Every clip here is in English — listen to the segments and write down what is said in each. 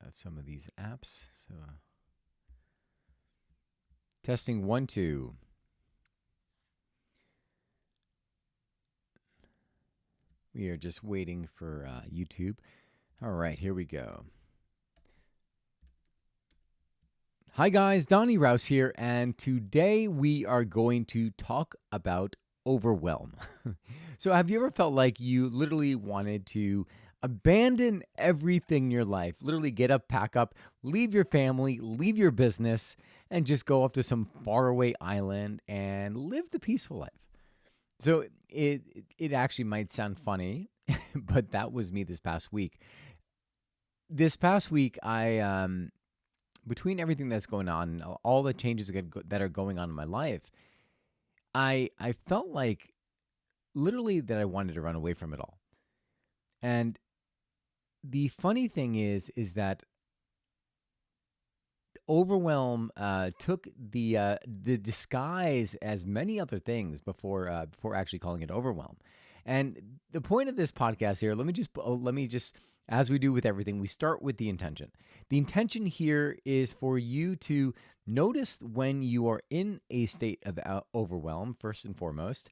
of some of these apps. So, testing 1, 2. We are just waiting for YouTube. All right, here we go. Hi guys, Donnie Rouse here, and today we are going to talk about overwhelm. So, have you ever felt like you literally wanted to abandon everything in your life, literally get up, pack up, leave your family, leave your business, and just go off to some faraway island and live the peaceful life? So, it actually might sound funny, but that was me this past week. This past week, I between everything that's going on, all the changes that are going on in my life, I felt like literally that I wanted to run away from it all. And the funny thing is that overwhelm took the disguise as many other things before actually calling it overwhelm. And the point of this podcast here, let me just as we do with everything, we start with the intention. The intention here is for you to notice when you are in a state of overwhelm, first and foremost,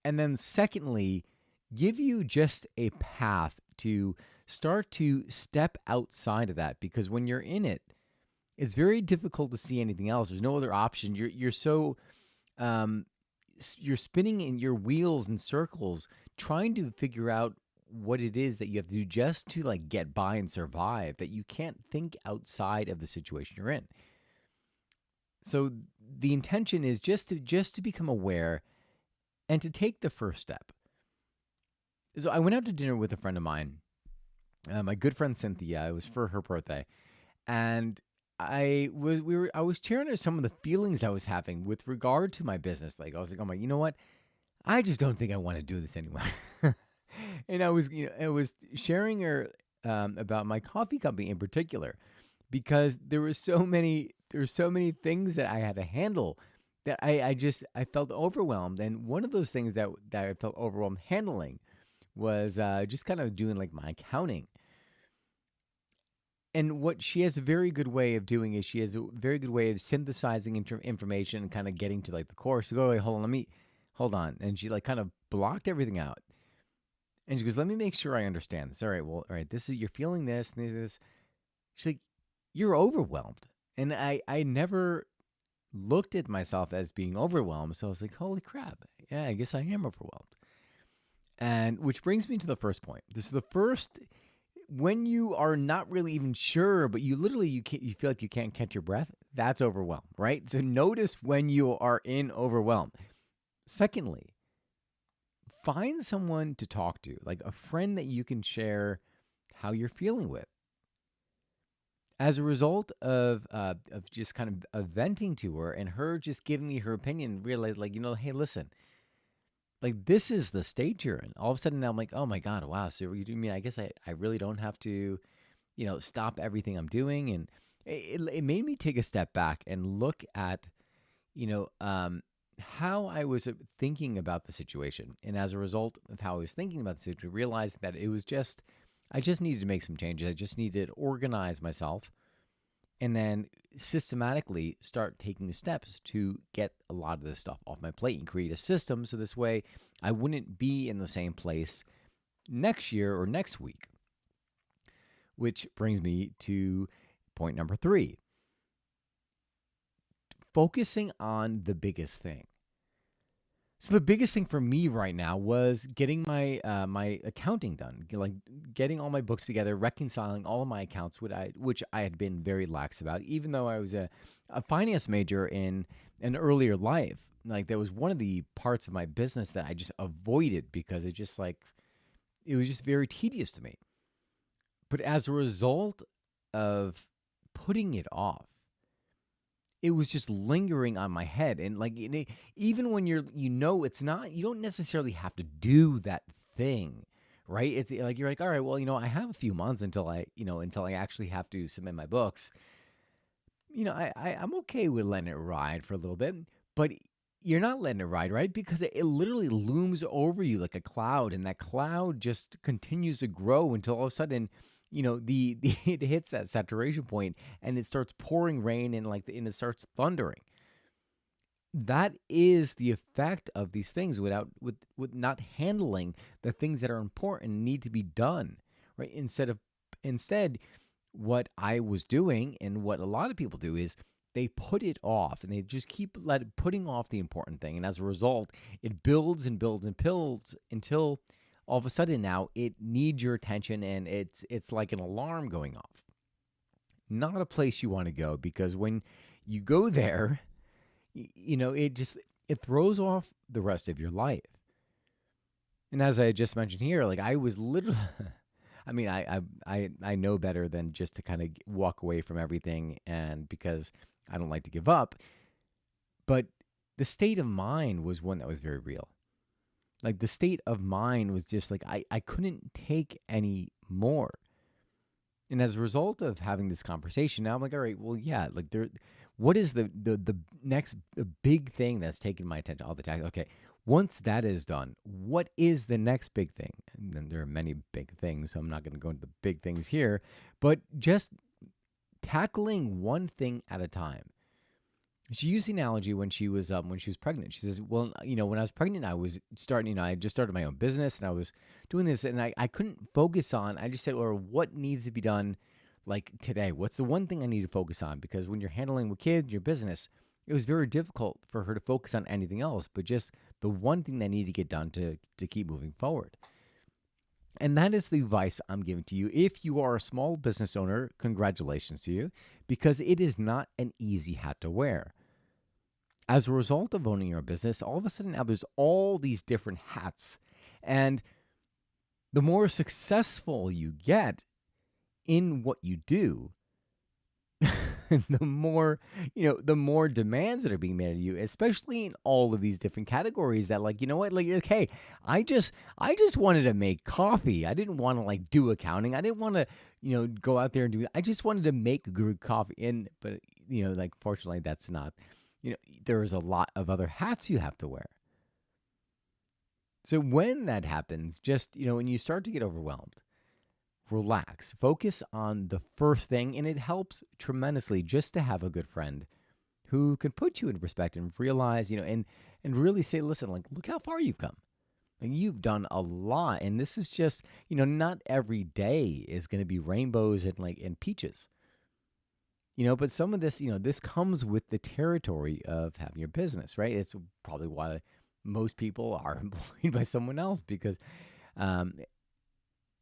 and then secondly, give you just a path to start to step outside of that, because when you're in it, it's very difficult to see anything else. There's no other option. You're so you're spinning in your wheels in circles trying to figure out what it is that you have to do just to like get by and survive, that you can't think outside of the situation you're in. So the intention is just to become aware and to take the first step. So I went out to dinner with a friend of mine, my good friend Cynthia. It was for her birthday, and I was sharing her some of the feelings I was having with regard to my business. Like I was like, oh my, you know what? I just don't think I want to do this anymore. And I was sharing her about my coffee company in particular, because there were so many things that I had to handle that I felt overwhelmed. And one of those things that I felt overwhelmed handling was just kind of doing like my accounting. And what she has a very good way of doing is she has a very good way of synthesizing information and kind of getting to like the core. So go, wait, hold on. And she like kind of blocked everything out. And she goes, let me make sure I understand this. All right, well, all right, this is, you're feeling this, and this. She's like, you're overwhelmed. And I never looked at myself as being overwhelmed. So I was like, holy crap. Yeah, I guess I am overwhelmed. And which brings me to the first point. This is the first, when you are not really even sure, but you feel like you can't catch your breath. That's overwhelm, right? So notice when you are in overwhelm. Secondly, find someone to talk to, like a friend that you can share how you're feeling with. As a result of just kind of venting to her and her just giving me her opinion, realize like, hey, listen, like this is the stage you're in. All of a sudden now I'm like, oh my God, wow. So you do mean I guess I really don't have to, stop everything I'm doing. And it made me take a step back and look at, you know, um, how I was thinking about the situation. And as a result of how I was thinking about the situation, realized that I just needed to make some changes. I just needed to organize myself and then systematically start taking steps to get a lot of this stuff off my plate and create a system so this way I wouldn't be in the same place next year or next week. Which brings me to point number 3, focusing on the biggest thing. So the biggest thing for me right now was getting my accounting done, like getting all my books together, reconciling all of my accounts, which I had been very lax about, even though I was a finance major in an earlier life. Like that was one of the parts of my business that I just avoided because it was just very tedious to me. But as a result of putting it off, it was just lingering on my head. And like, even when it's not, you don't necessarily have to do that thing, right? It's like, you're like, all right, well, I have a few months until I actually have to submit my books. I'm okay with letting it ride for a little bit, but you're not letting it ride, right? Because it literally looms over you like a cloud, and that cloud just continues to grow until all of a sudden, it hits that saturation point and it starts pouring rain and it starts thundering. That is the effect of these things with not handling the things that are important and need to be done, right? Instead, what I was doing and what a lot of people do is they put it off and they just keep putting off the important thing. And as a result, it builds and builds and builds until all of a sudden now it needs your attention and it's like an alarm going off. Not a place you want to go, because when you go there, it throws off the rest of your life. And as I just mentioned here, like I was literally, I mean, I know better than just to kind of walk away from everything, and because I don't like to give up. But the state of mind was one that was very real. Like the state of mind was just like I couldn't take any more. And as a result of having this conversation, now I'm like, all right, well, yeah, like what is the next big thing that's taking my attention all the time? Okay, once that is done, what is the next big thing? And then there are many big things, so I'm not going to go into the big things here, but just tackling one thing at a time. She used the analogy when she was pregnant. She says, "Well, when I was pregnant, I was starting. I just started my own business, and I was doing this, and I couldn't focus on. I just said, or what needs to be done, like today? What's the one thing I need to focus on? Because when you're handling with kids, your business, it was very difficult for her to focus on anything else, but just the one thing that needed to get done to keep moving forward." And that is the advice I'm giving to you. If you are a small business owner, congratulations to you, because it is not an easy hat to wear. As a result of owning your business, all of a sudden now there's all these different hats. And the more successful you get in what you do, the more demands that are being made of you, especially in all of these different categories that, like, hey, I just wanted to make coffee. I didn't want to like do accounting. I didn't want to, go out there and do, I just wanted to make good coffee. But fortunately that's not, there's a lot of other hats you have to wear. So when that happens, just, when you start to get overwhelmed, relax, focus on the first thing, and it helps tremendously just to have a good friend who can put you in perspective and realize, and really say, listen, like, look how far you've come. Like, you've done a lot, and this is just, not every day is going to be rainbows and peaches. But some of this, this comes with the territory of having your business, right? It's probably why most people are employed by someone else, because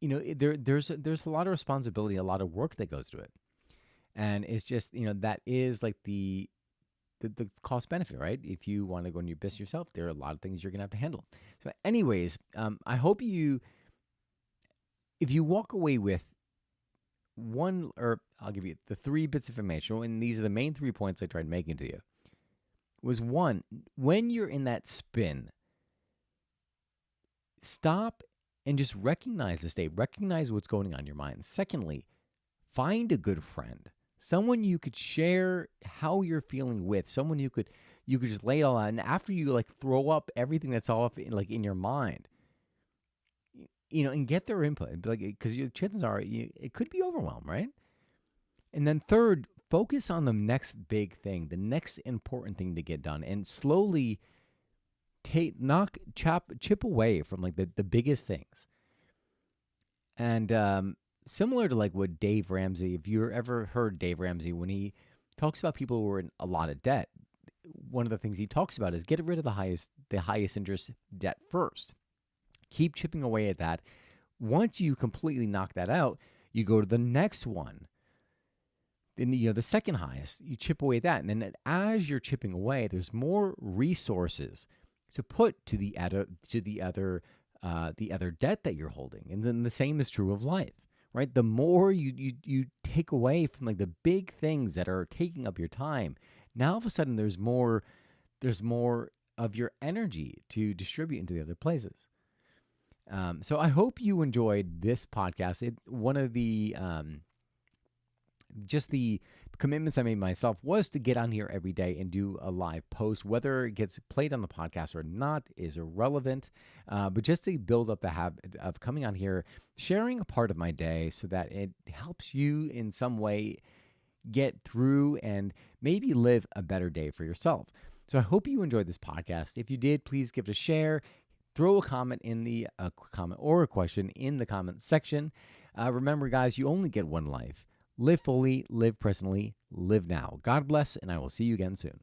there's a lot of responsibility, a lot of work that goes to it. And it's just, that is like the cost benefit, right? If you want to go into your business yourself, there are a lot of things you're going to have to handle. So anyways, I hope if you walk away with one, or I'll give you the 3 bits of information, and these are the main 3 points I tried making to you, was one, when you're in that spin, stop and just recognize the state, recognize what's going on in your mind. Secondly, find a good friend, someone you could share how you're feeling with, someone you could just lay it all out. And after you like throw up everything that's off in your mind, and get their input, because your chances are it could be overwhelmed, right? And then third, focus on the next big thing, the next important thing to get done, and slowly chip away from like the biggest things. And similar to like what Dave Ramsey, if you ever heard Dave Ramsey, when he talks about people who are in a lot of debt, one of the things he talks about is get rid of the highest interest debt first. Keep chipping away at that. Once you completely knock that out, you go to the next one. Then the second highest, you chip away at that, and then as you're chipping away, there's more resources to put to the other debt that you're holding. And then the same is true of life, right? The more you take away from like the big things that are taking up your time, now all of a sudden there's more of your energy to distribute into the other places. So I hope you enjoyed this podcast. One of the just the commitments I made myself was to get on here every day and do a live post. Whether it gets played on the podcast or not is irrelevant, but just to build up the habit of coming on here, sharing a part of my day so that it helps you in some way get through and maybe live a better day for yourself. So I hope you enjoyed this podcast. If you did, please give it a share. Throw a comment in the comment or a question in the comment section. Remember, guys, you only get one life. Live fully, live presently, live now. God bless, and I will see you again soon.